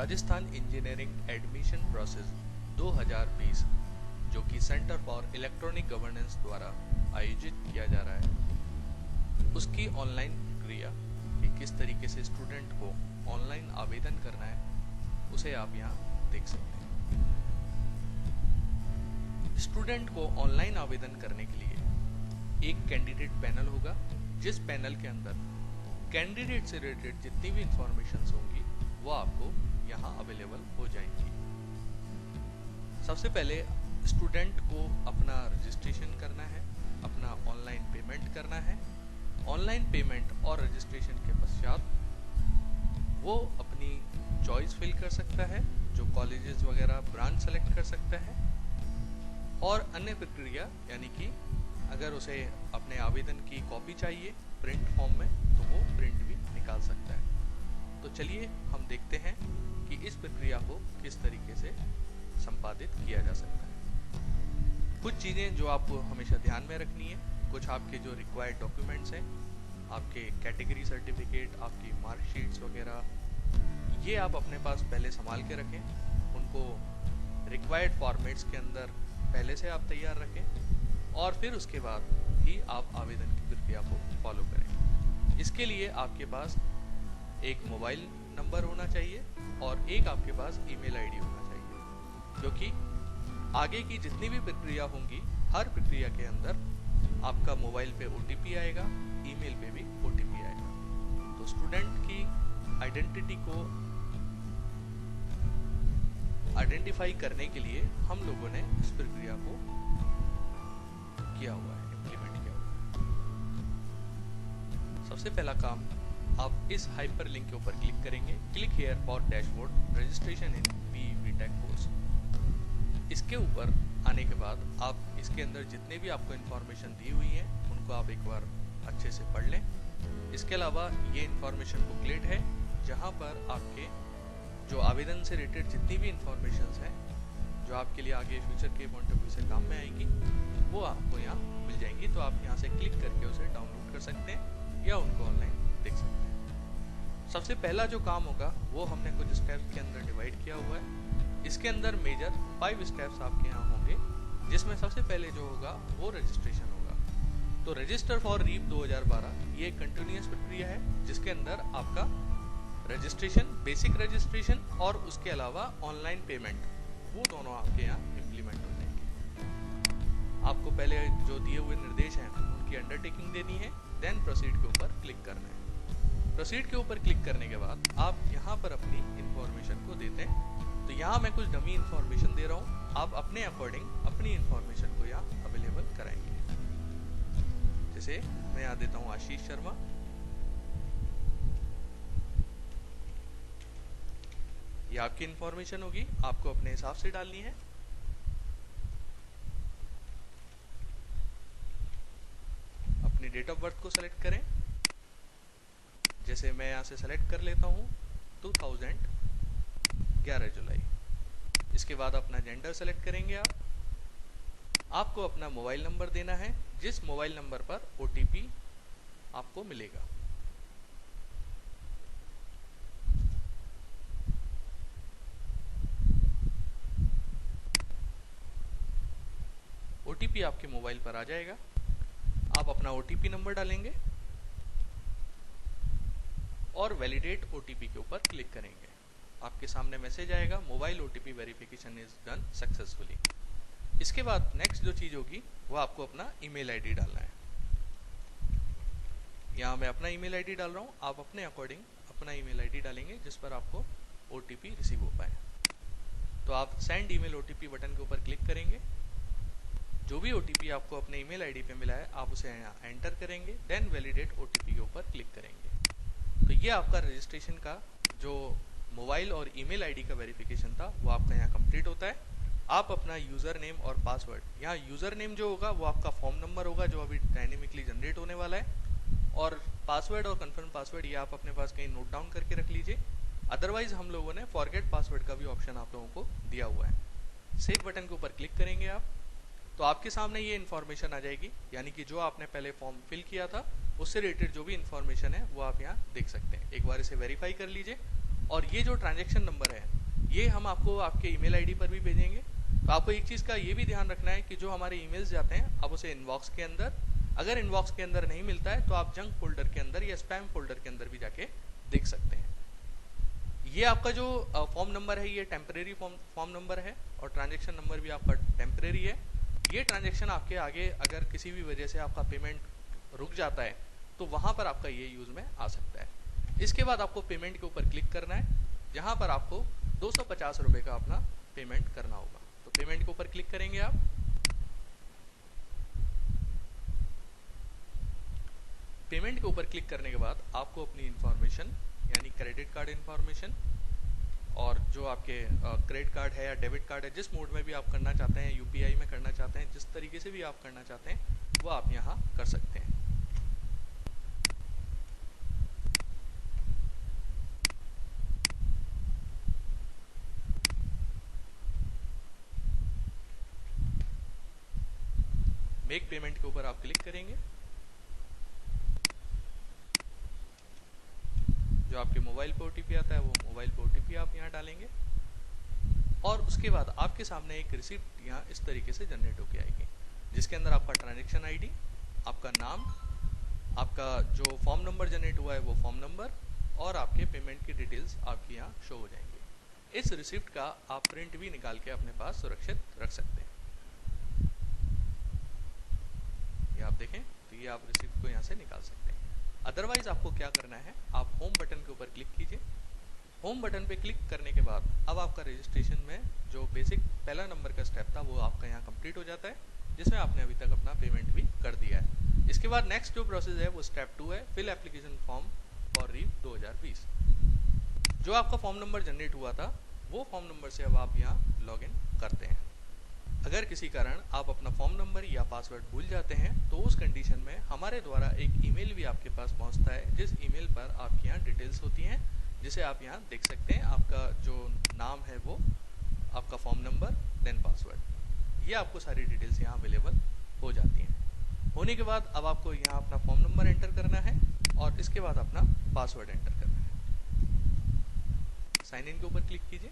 Rajasthan engineering admission process 2020 जो कि centre for electronic governance द्वारा आयोजित किया जा रहा है, उसकी ऑनलाइन प्रक्रिया कि किस तरीके से स्टूडेंट को ऑनलाइन आवेदन करना है उसे आप यहाँ देख सकते हैं। स्टूडेंट को ऑनलाइन आवेदन करने के लिए एक कैंडिडेट पैनल होगा, जिस पैनल के अंदर कैंडिडेट से रिलेटेड जितनी भी इंफॉर्मेशन होंगी वो आपको यहाँ अवेलेबल हो जाएंगी। सबसे पहले स्टूडेंट को अपना रजिस्ट्रेशन करना है, अपना ऑनलाइन पेमेंट करना है। ऑनलाइन पेमेंट और रजिस्ट्रेशन के पश्चात वो अपनी चॉइस फिल कर सकता है, जो कॉलेजेस वगैरह ब्रांच सेलेक्ट कर सकता है, और अन्य प्रक्रिया यानी कि अगर उसे अपने आवेदन की कॉपी चाहिए प्रिंट फॉर्म में तो वो प्रिंट भी निकाल सकता है। तो चलिए हम देखते हैं कि इस प्रक्रिया को किस तरीके से संपादित किया जा सकता है। कुछ चीज़ें जो आपको हमेशा ध्यान में रखनी है, कुछ आपके जो रिक्वायर्ड डॉक्यूमेंट्स हैं, आपके कैटेगरी सर्टिफिकेट, आपकी मार्कशीट्स वगैरह, ये आप अपने पास पहले संभाल के रखें। उनको रिक्वायर्ड फॉर्मेट्स के अंदर पहले से आप तैयार रखें और फिर उसके बाद ही आप आवेदन की प्रक्रिया को फॉलो करें। इसके लिए आपके पास एक मोबाइल नंबर होना चाहिए और एक आपके पास ईमेल आईडी होना चाहिए, क्योंकि आगे की जितनी भी प्रक्रिया होंगी हर प्रक्रिया के अंदर आपका मोबाइल पे ओटीपी आएगा, ईमेल पे भी ओटीपी आएगा। तो स्टूडेंट की आइडेंटिटी को आइडेंटिफाई करने के लिए हम लोगों ने इस प्रक्रिया को किया हुआ है, इम्प्लीमेंट किया हुआ है। सबसे पहला काम, आप इस हाइपर लिंक के ऊपर क्लिक करेंगे, click here for dashboard registration in BE-BTech course. इसके ऊपर आने के बाद आप इसके अंदर जितने भी आपको इन्फॉर्मेशन दी हुई है उनको आप एक बार अच्छे से पढ़ लें। इसके अलावा ये इन्फॉर्मेशन बुकलेट है जहाँ पर आपके जो आवेदन से रिलेटेड जितनी भी इंफॉर्मेशन हैं जो आपके लिए आगे फ्यूचर के पॉइंट ऑफ व्यू से काम में आएंगी वो आपको यहाँ मिल जाएंगी। तो आप यहाँ से क्लिक करके उसे डाउनलोड कर सकते हैं या उनको ऑनलाइन देख सकते हैं। सबसे पहला जो काम होगा वो हमने कुछ स्टेप्स के अंदर डिवाइड किया हुआ है। इसके अंदर मेजर 5 स्टेप्स आपके यहाँ होंगे, जिसमें सबसे पहले जो होगा वो रजिस्ट्रेशन होगा। तो रजिस्टर फॉर रीप 2012 ये एक कंटिन्यूअस प्रक्रिया है जिसके अंदर आपका रजिस्ट्रेशन, बेसिक रजिस्ट्रेशन और उसके अलावा ऑनलाइन पेमेंट, वो दोनों आपके यहाँ इम्प्लीमेंट हो जाएंगे। आपको पहले जो दिए हुए निर्देश हैं उनकी अंडरटेकिंग देनी है, देन प्रोसीड के ऊपर क्लिक करना है। प्रोसीड के ऊपर क्लिक करने के बाद आप यहाँ पर अपनी इंफॉर्मेशन को देते हैं। तो यहाँ मैं कुछ डमी इंफॉर्मेशन दे रहा हूँ, आप अपने अकॉर्डिंग अपनी इंफॉर्मेशन को यहाँ अवेलेबल कराएंगे। जैसे मैं यहाँ देता हूँ आशीष शर्मा, ये आपकी इंफॉर्मेशन होगी, आपको अपने हिसाब से डालनी है। अपनी डेट ऑफ बर्थ को सेलेक्ट करें, जैसे मैं यहाँ से सेलेक्ट कर लेता हूँ 2011 जुलाई। इसके बाद अपना जेंडर सेलेक्ट करेंगे आप। आपको अपना मोबाइल नंबर देना है, जिस मोबाइल नंबर पर ओटीपी आपको मिलेगा। ओटीपी आपके मोबाइल पर आ जाएगा, आप अपना ओटीपी नंबर डालेंगे और वैलिडेट ओटीपी के ऊपर क्लिक करेंगे। आपके सामने मैसेज आएगा, mobile OTP verification is done successfully. इसके बाद नेक्स्ट जो चीज़ होगी वो आपको अपना ईमेल आईडी डालना है। यहाँ मैं अपना ईमेल आईडी डाल रहा हूँ, आप अपने अकॉर्डिंग अपना ईमेल आईडी डालेंगे जिस पर आपको ओटीपी रिसीव हो पाए। तो आप सेंड ईमेल ओटीपी बटन के ऊपर क्लिक करेंगे। जो भी ओटीपी आपको अपने ईमेल आईडी पे मिला है आप उसे यहाँ एंटर करेंगे, देन वैलिडेट ओटीपी के ऊपर क्लिक करेंगे। तो ये आपका रजिस्ट्रेशन का जो मोबाइल और ईमेल आईडी का वेरिफिकेशन था वो आपका यहाँ कंप्लीट होता है। आप अपना यूज़र नेम और पासवर्ड, यहाँ यूज़र नेम जो होगा वो आपका फॉर्म नंबर होगा जो अभी डायनेमिकली जनरेट होने वाला है, और पासवर्ड और कन्फर्म पासवर्ड ये आप अपने पास कहीं नोट डाउन करके रख लीजिए। अदरवाइज हम लोगों ने फॉरगेट पासवर्ड का भी ऑप्शन आप लोगों को दिया हुआ है। सेव बटन के ऊपर क्लिक करेंगे आप, तो आपके सामने ये इन्फॉर्मेशन आ जाएगी, यानी कि जो आपने पहले फॉर्म फिल किया था उससे रिलेटेड जो भी इन्फॉर्मेशन है वो आप यहाँ देख सकते हैं। एक बार इसे वेरीफाई कर लीजिए और ये जो ट्रांजैक्शन नंबर है ये हम आपको आपके ईमेल आईडी पर भी भेजेंगे। तो आपको एक चीज़ का ये भी ध्यान रखना है कि जो हमारे ईमेल्स जाते हैं आप उसे इनबॉक्स के अंदर, अगर इनबॉक्स के अंदर नहीं मिलता है तो आप जंक फोल्डर के अंदर या स्पैम फोल्डर के अंदर भी जाके देख सकते हैं। ये आपका जो फॉर्म नंबर है ये टेम्परेरी फॉर्म नंबर है और ट्रांजेक्शन नंबर भी आपका टेम्परेरी है। ये ट्रांजेक्शन आपके आगे अगर किसी भी वजह से आपका पेमेंट रुक जाता है तो वहाँ पर आपका ये यूज़ में आ सकता है। इसके बाद आपको पेमेंट के ऊपर क्लिक करना है, जहाँ पर आपको 250 रुपये का अपना पेमेंट करना होगा। तो पेमेंट के ऊपर क्लिक करेंगे आप। पेमेंट के ऊपर क्लिक करने के बाद आपको अपनी इंफॉर्मेशन यानी क्रेडिट कार्ड इंफॉर्मेशन और जो आपके क्रेडिट कार्ड है या डेबिट कार्ड है, जिस मोड में भी आप करना चाहते हैं, यूपीआई में करना चाहते हैं, जिस तरीके से भी आप करना चाहते हैं वो आप यहाँ कर सकते हैं। मेक पेमेंट के ऊपर आप क्लिक करेंगे। जो आपके मोबाइल पे ओटीपी आता है वो मोबाइल पे ओटीपी आप यहाँ डालेंगे और उसके बाद आपके सामने एक रिसिप्ट यहाँ इस तरीके से जनरेट होके आएगी, जिसके अंदर आपका ट्रांजैक्शन आईडी, आपका नाम, आपका जो फॉर्म नंबर जनरेट हुआ है वो फॉर्म नंबर और आपके पेमेंट की डिटेल्स आपकी यहाँ शो हो जाएंगी। इस रिसिप्ट का आप प्रिंट भी निकाल के अपने पास सुरक्षित रख सकते हैं। ये आप देखें तो ये आप रिसिप्ट को यहाँ से निकाल सकते हैं। अदरवाइज आपको क्या करना है, आप होम बटन के ऊपर क्लिक कीजिए। होम बटन पे क्लिक करने के बाद अब आपका रजिस्ट्रेशन में जो बेसिक पहला नंबर का स्टेप था वो आपका यहाँ कंप्लीट हो जाता है, जिसमें आपने अभी तक अपना पेमेंट भी कर दिया है। इसके बाद नेक्स्ट जो प्रोसेस है वो स्टेप 2 है, फिल एप्लीकेशन फॉर्म फॉर रीव 2020। जो आपका फॉर्म नंबर जनरेट हुआ था वो फॉर्म नंबर से अब आप यहाँ लॉग इन करते हैं। अगर किसी कारण आप अपना फॉर्म नंबर या पासवर्ड भूल जाते हैं तो उस कंडीशन में हमारे द्वारा एक ईमेल भी आपके पास पहुंचता है, जिस ईमेल पर आपके यहाँ डिटेल्स होती हैं, जिसे आप यहाँ देख सकते हैं। आपका जो नाम है वो, आपका फॉर्म नंबर, देन पासवर्ड, ये आपको सारी डिटेल्स यहाँ अवेलेबल हो जाती हैं। होने के बाद अब आपको यहाँ अपना फॉर्म नंबर एंटर करना है और इसके बाद अपना पासवर्ड एंटर करना है। साइन इन के ऊपर क्लिक कीजिए।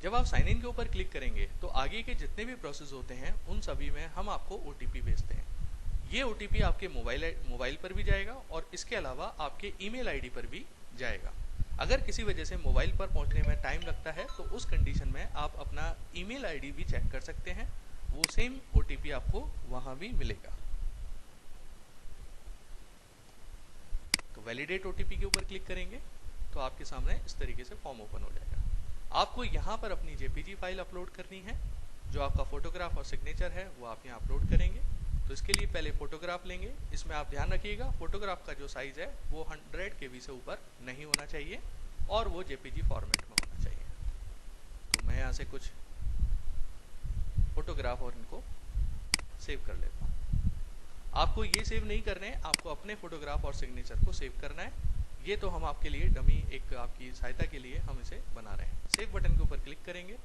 जब आप साइन इन के ऊपर क्लिक करेंगे तो आगे के जितने भी प्रोसेस होते हैं उन सभी में हम आपको ओटीपी भेजते हैं। ये ओटीपी आपके मोबाइल पर भी जाएगा और इसके अलावा आपके ईमेल आईडी पर भी जाएगा। अगर किसी वजह से मोबाइल पर पहुंचने में टाइम लगता है तो उस कंडीशन में आप अपना ईमेल आईडी भी चेक कर सकते हैं, वो सेम ओटीपी आपको वहां भी मिलेगा। तो वैलिडेट ओटीपी के ऊपर क्लिक करेंगे तो आपके सामने इस तरीके से फॉर्म ओपन हो जाएगा। आपको यहाँ पर अपनी जेपीजी फाइल अपलोड करनी है। जो आपका फोटोग्राफ और सिग्नेचर है वो आप यहाँ अपलोड करेंगे। तो इसके लिए पहले फोटोग्राफ लेंगे। इसमें आप ध्यान रखिएगा फोटोग्राफ का जो साइज है वो 100 KB से ऊपर नहीं होना चाहिए और वो जेपीजी फॉर्मेट में होना चाहिए। तो मैं यहाँ से कुछ फोटोग्राफ और इनको सेव कर लेता हूँ। आपको ये सेव नहीं करने हैं, आपको अपने फोटोग्राफ और सिग्नेचर को सेव करना है। ये तो हम आपके लिए डमी एक आपकी सहायता के लिए हम इसे बना रहे हैं। सेव बटन के ऊपर क्लिक करेंगे।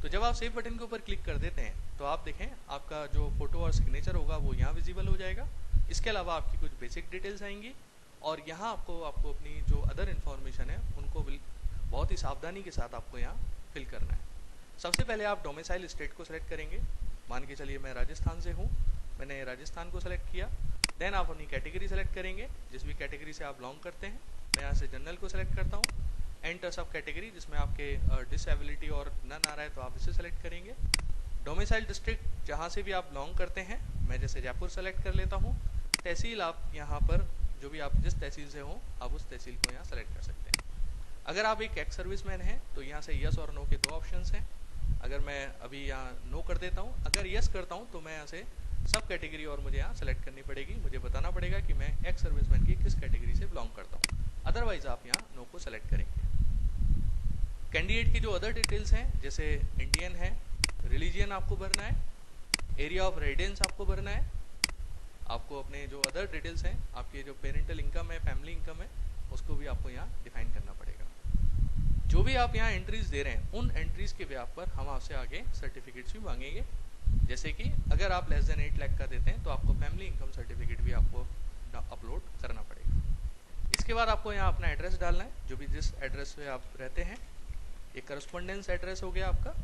तो जब आप सेव बटन के ऊपर क्लिक कर देते हैं तो आप देखें आपका जो फोटो और सिग्नेचर होगा वो यहाँ विजिबल हो जाएगा। इसके अलावा आपकी कुछ बेसिक डिटेल्स आएंगी और यहाँ आपको अपनी जो अदर इन्फॉर्मेशन है उनको बहुत ही सावधानी के साथ आपको यहाँ फिल करना है। सबसे पहले आप डोमिसाइल स्टेट को सिलेक्ट करेंगे। मान के चलिए मैं राजस्थान से हूँ, मैंने राजस्थान को सिलेक्ट किया। देन आप अपनी कैटेगरी सेलेक्ट करेंगे, जिस भी कैटेगरी से आप बिलोंग करते हैं। मैं यहाँ से जनरल को सिलेक्ट करता हूँ। एंटर सब कैटेगरी, जिसमें आपके डिसेबिलिटी और नन आ रहा है तो आप इसे सेलेक्ट करेंगे। डोमिसाइल डिस्ट्रिक्ट जहाँ से भी आप बिलोंग करते हैं, मैं जैसे जयपुर सेलेक्ट कर लेता हूँ। तहसील आप यहाँ पर जो भी आप जिस तहसील से हो आप उस तहसील को यहाँ सेलेक्ट कर सकते हैं। अगर आप एक एक्स सर्विसमैन हैं तो यहाँ से यस और नो के 2 ऑप्शंस हैं। अगर मैं अभी यहाँ नो कर देता हूँ, अगर यस करता हूँ तो मैं यहाँ से सब कैटेगरी और मुझे यहाँ सेलेक्ट करनी पड़ेगी। मुझे बताना पड़ेगा कि मैं एक्स सर्विसमैन की किस कैटेगरी से बिलोंग करता हूँ। अदरवाइज आप यहाँ नो को सेलेक्ट करेंगे। कैंडिडेट की जो अदर डिटेल्स हैं, जैसे इंडियन है, रिलीजियन आपको भरना है, एरिया ऑफ रेजिडेंस आपको भरना है। आपको अपने जो अदर डिटेल्स हैं, आपके जो पेरेंटल इनकम है, फैमिली इनकम है, उसको भी आपको यहाँ डिफाइन करना पड़ेगा। जो भी आप यहाँ एंट्रीज दे रहे हैं उन एंट्रीज के ब्याह पर हम आपसे आगे सर्टिफिकेट्स भी मांगेंगे। जैसे कि अगर आप लेस देन 8 लाख का देते हैं तो आपको फैमिली इनकम सर्टिफिकेट भी आपको अपलोड करना पड़ेगा। इसके बाद आपको यहाँ अपना एड्रेस डालना है, जो भी जिस एड्रेस पे आप रहते हैं। एक करस्पॉन्डेंस एड्रेस हो गया आपका।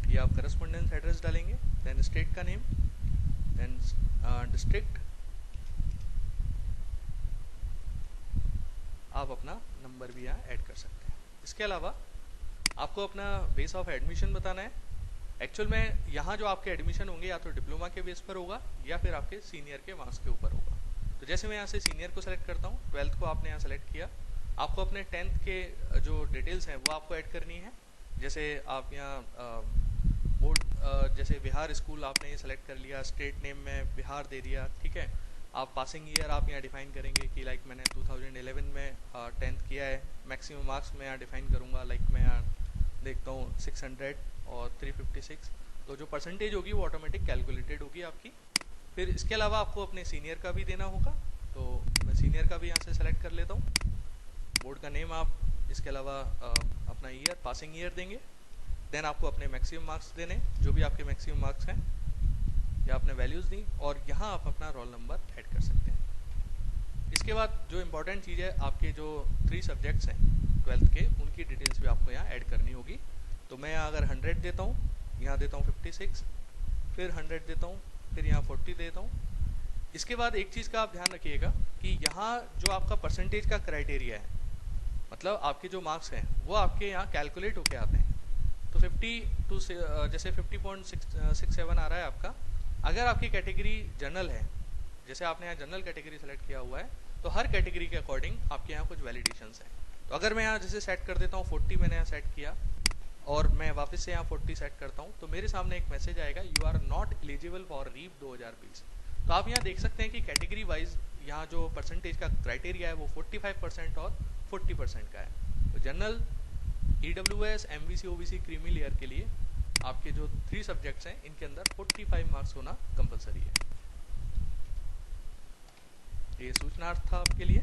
ये आप करस्पॉन्डेंस एड्रेस डालेंगे, देन स्टेट का नेम, देन डिस्ट्रिक्ट, आप अपना नंबर भी यहाँ ऐड कर सकते हैं। इसके अलावा आपको अपना बेस ऑफ एडमिशन बताना है। एक्चुअल में यहाँ जो आपके एडमिशन होंगे या तो डिप्लोमा के बेस पर होगा या फिर आपके सीनियर के मार्क्स के ऊपर होगा। तो जैसे मैं यहाँ से सीनियर को सेलेक्ट करता हूँ, 12th को आपने यहाँ सेलेक्ट किया, आपको अपने 10th के जो डिटेल्स हैं वो आपको ऐड करनी है। जैसे आप यहाँ बोर्ड, जैसे बिहार स्कूल आपने ये सेलेक्ट कर लिया, स्टेट नेम में बिहार दे दिया, ठीक है। आप पासिंग ईयर आप यहाँ डिफाइन करेंगे कि लाइक मैंने 2011 में 10th किया है। मैक्सिमम मार्क्स मैं यहाँ डिफाइन करूँगा, लाइक मैं यहाँ देखता हूँ 600 और 356, तो जो परसेंटेज होगी वो ऑटोमेटिक कैलकुलेटेड होगी आपकी। फिर इसके अलावा आपको अपने सीनियर का भी देना होगा, तो मैं सीनियर का भी यहाँ से सेलेक्ट कर लेता हूँ। बोर्ड का नेम आप, इसके अलावा अपना ईयर, पासिंग ईयर देंगे। देन आपको अपने मैक्सिमम मार्क्स देने, जो भी आपके मैक्सिमम मार्क्स हैं, या आपने वैल्यूज़ दी, और यहाँ आप अपना रोल नंबर ऐड कर सकते हैं। इसके बाद जो इम्पोर्टेंट चीज़ है, आपके जो 3 सब्जेक्ट्स हैं 12th के, उनकी डिटेल्स भी आपको यहाँ ऐड करनी होगी। तो मैं अगर 100 देता हूँ, यहाँ देता हूँ 56, फिर 100 देता हूँ, फिर यहाँ 40 देता हूँ। इसके बाद एक चीज़ का आप ध्यान रखिएगा कि यहाँ जो आपका परसेंटेज का क्राइटेरिया है, मतलब आपके जो मार्क्स हैं वो आपके यहाँ कैलकुलेट होके आते हैं। तो 52 से जैसे 50.67 आ रहा है आपका। अगर आपकी कैटेगरी जनरल है, जैसे आपने यहाँ जनरल कैटेगरी सेलेक्ट किया हुआ है, तो हर कैटेगरी के अकॉर्डिंग आपके यहाँ कुछ वैलिडेशंस हैं। तो अगर मैं यहाँ जैसे सेट कर देता हूँ 40, मैंने यहाँ सेट किया और मैं वापस से यहाँ 40 सेट करता हूँ, तो मेरे सामने एक मैसेज आएगा, you are not eligible for REAP 2020। तो आप यहाँ देख सकते हैं कि कैटेगरी वाइज यहाँ जो परसेंटेज का क्राइटेरिया है वो 45% और 40% का है। तो general, EWS, MVC, OBC, creamy layer के लिए आपके जो 3 सब्जेक्ट्स हैं, इनके अंदर 45 मार्क्स होना कंपलसरी है। ये सूचनार्थ था आपके लिए।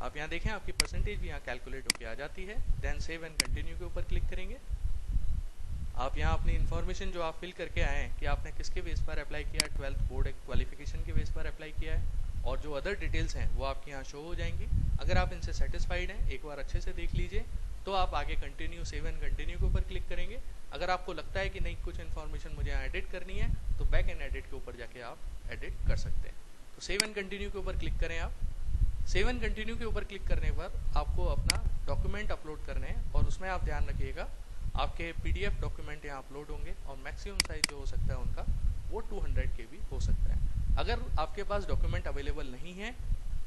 आप यहाँ देखें, आपकी परसेंटेज भी यहाँ कैलकुलेट होकर आ जाती है। देन सेव एंड कंटिन्यू के ऊपर क्लिक करेंगे। आप यहाँ अपनी इन्फॉर्मेशन जो आप फिल करके आए हैं कि आपने किसके बेस पर अप्लाई किया है, 12th बोर्ड क्वालिफिकेशन के बेस पर अप्लाई किया है, और जो अदर डिटेल्स हैं वो आपके यहाँ शो हो जाएंगी। अगर आप इनसे सेटिस्फाइड हैं, एक बार अच्छे से देख लीजिए, तो आप आगे कंटिन्यू, सेव एंड कंटिन्यू के ऊपर क्लिक करेंगे। अगर आपको लगता है कि नहीं, कुछ इन्फॉर्मेशन मुझे यहाँ एडिट करनी है, तो बैक एंड एडिट के ऊपर जाके आप एडिट कर सकते हैं। तो सेव एंड कंटिन्यू के ऊपर क्लिक करें। आप सेव एंड कंटिन्यू के ऊपर क्लिक करने पर आपको अपना डॉक्यूमेंट अपलोड करने हैं, और उसमें आप ध्यान रखिएगा आपके PDF डॉक्यूमेंट यहाँ अपलोड होंगे, और मैक्सिमम साइज जो हो सकता है उनका वो 200 KB हो सकता है। अगर आपके पास डॉक्यूमेंट अवेलेबल नहीं है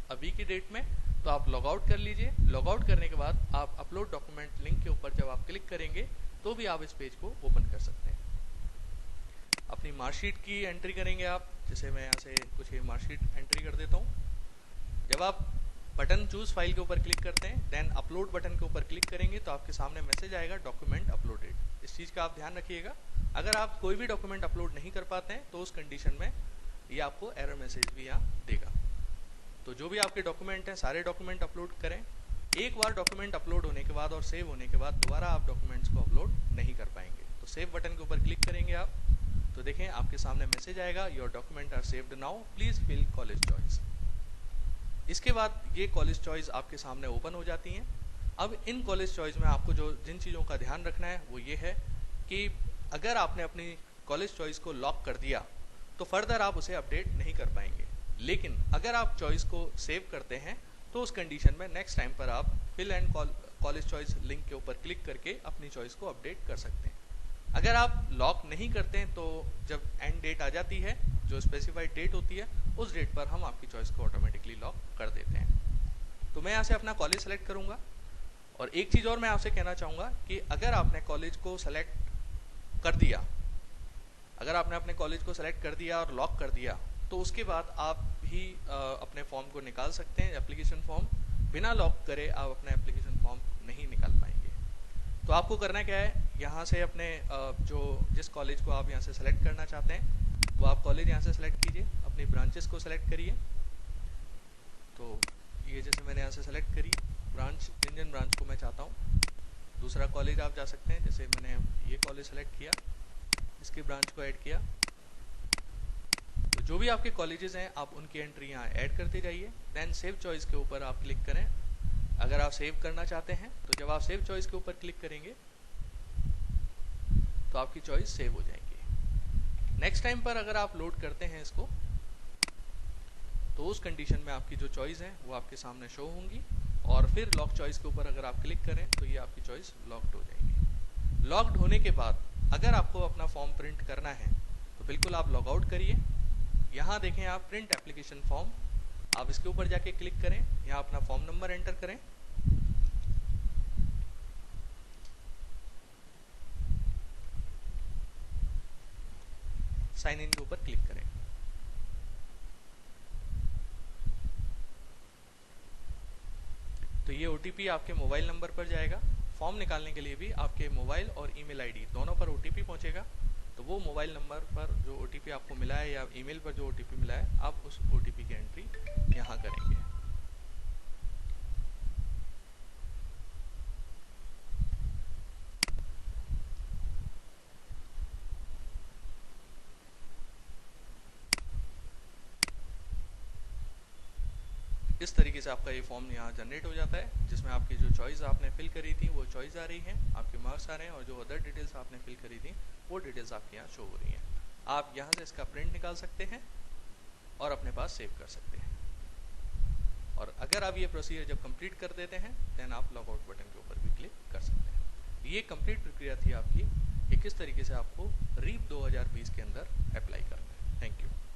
अभी की डेट में, तो आप लॉग आउट कर लीजिए। लॉग आउट करने के बाद आप अपलोड डॉक्यूमेंट लिंक के ऊपर जब आप क्लिक करेंगे, तो भी आप इस पेज को ओपन कर सकते हैं। अपनी मार्कशीट की एंट्री करेंगे आप, जैसे मैं यहाँ से कुछ मार्कशीट एंट्री कर देता हूँ। जब आप बटन चूज फाइल के ऊपर क्लिक करते हैं, देन अपलोड बटन के ऊपर क्लिक करेंगे, तो आपके सामने मैसेज आएगा डॉक्यूमेंट अपलोडेड। इस चीज़ का आप ध्यान रखिएगा। अगर आप कोई भी डॉक्यूमेंट अपलोड नहीं कर पाते हैं, तो उस कंडीशन में ये आपको एरर मैसेज भी यहाँ देगा। तो जो भी आपके डॉक्यूमेंट हैं, सारे डॉक्यूमेंट अपलोड करें। एक बार डॉक्यूमेंट अपलोड होने के बाद और सेव होने के बाद दोबारा आप डॉक्यूमेंट्स को अपलोड नहीं कर पाएंगे। तो सेव बटन के ऊपर क्लिक करेंगे आप, तो देखें आपके सामने मैसेज आएगा, your document are saved now, please fill college choice. इसके बाद ये कॉलेज चॉइस आपके सामने ओपन हो जाती हैं। अब इन कॉलेज चॉइस में आपको जिन चीज़ों का ध्यान रखना है वो ये है कि अगर आपने अपनी कॉलेज चॉइस को लॉक कर दिया, तो फर्दर आप उसे अपडेट नहीं कर पाएंगे। लेकिन अगर आप चॉइस को सेव करते हैं, तो उस कंडीशन में नेक्स्ट टाइम पर आप fill and college choice link के ऊपर क्लिक करके अपनी चॉइस को अपडेट कर सकते हैं। अगर आप लॉक नहीं करते हैं, तो जब एंड डेट आ जाती है, जो स्पेसिफाइड डेट होती है, उस डेट पर हम आपकी चॉइस को ऑटोमेटिकली लॉक कर देते हैं। तो मैं यहाँ से अपना कॉलेज सेलेक्ट करूँगा। और एक चीज़ और मैं आपसे कहना चाहूँगा कि अगर आपने कॉलेज को सेलेक्ट कर दिया, अगर आपने अपने कॉलेज को सेलेक्ट कर दिया और लॉक कर दिया, तो उसके बाद आप ही अपने फॉर्म को निकाल सकते हैं। एप्लीकेशन फॉर्म बिना लॉक करे आप अपना एप्लीकेशन फॉर्म नहीं निकाल पाएंगे। तो आपको करना क्या है, यहाँ से अपने जिस कॉलेज को आप यहाँ से सेलेक्ट करना चाहते हैं, वो आप कॉलेज यहाँ से सेलेक्ट कीजिए, अपनी ब्रांचेस को सेलेक्ट करिए। तो ये जैसे मैंने यहाँ से सेलेक्ट करी ब्रांच, जिन ब्रांच को मैं चाहता हूँ। दूसरा कॉलेज आप जा सकते हैं, जैसे मैंने ये कॉलेज सेलेक्ट किया, इसकी ब्रांच को ऐड किया, जो भी आपके कॉलेजेस हैं आप उनकी एंट्री यहाँ ऐड करते जाइए। देन सेव चॉइस के ऊपर आप क्लिक करें। अगर आप सेव करना चाहते हैं तो जब आप सेव चॉइस के ऊपर क्लिक करेंगे तो आपकी चॉइस सेव हो जाएंगी। नेक्स्ट टाइम पर अगर आप लोड करते हैं इसको तो उस कंडीशन में आपकी जो चॉइस है वो आपके सामने शो होंगी, और फिर लॉक चॉइस के ऊपर अगर आप क्लिक करें तो ये आपकी चॉइस लॉक्ड हो जाएगी। लॉक्ड होने के बाद अगर आपको अपना फॉर्म प्रिंट करना है तो बिल्कुल आप लॉग आउट करिए। यहाँ देखें आप प्रिंट एप्लीकेशन फॉर्म, आप इसके ऊपर जाके क्लिक करें, यहाँ अपना फॉर्म नंबर एंटर करें, साइन इन के ऊपर क्लिक करें। तो ये ओटीपी आपके मोबाइल नंबर पर जाएगा। फॉर्म निकालने के लिए भी आपके मोबाइल और ईमेल आईडी दोनों पर ओटीपी पहुंचेगा। तो वो मोबाइल नंबर पर जो ओटीपी आपको मिला है या ईमेल पर जो ओटीपी मिला है, आप उस ओटीपी की एंट्री यहाँ करेंगे। इस तरीके से आपका ये फॉर्म यहाँ जनरेट हो जाता है, जिसमें आपकी जो चॉइस आपने फिल करी थी वो चॉइस आ रही है, आपके मार्क्स आ रहे हैं, और जो अदर डिटेल्स आपने फिल करी थी वो डिटेल्स आपके यहाँ शो हो रही हैं। आप यहाँ से इसका प्रिंट निकाल सकते हैं और अपने पास सेव कर सकते हैं। और अगर आप ये प्रोसीजर जब कंप्लीट कर देते हैं देन आप लॉग आउट बटन के ऊपर भी क्लिक कर सकते हैं। ये कंप्लीट प्रक्रिया थी आपकी कि किस तरीके से आपको रीप 2020 के अंदर अप्लाई करना है। Thank you.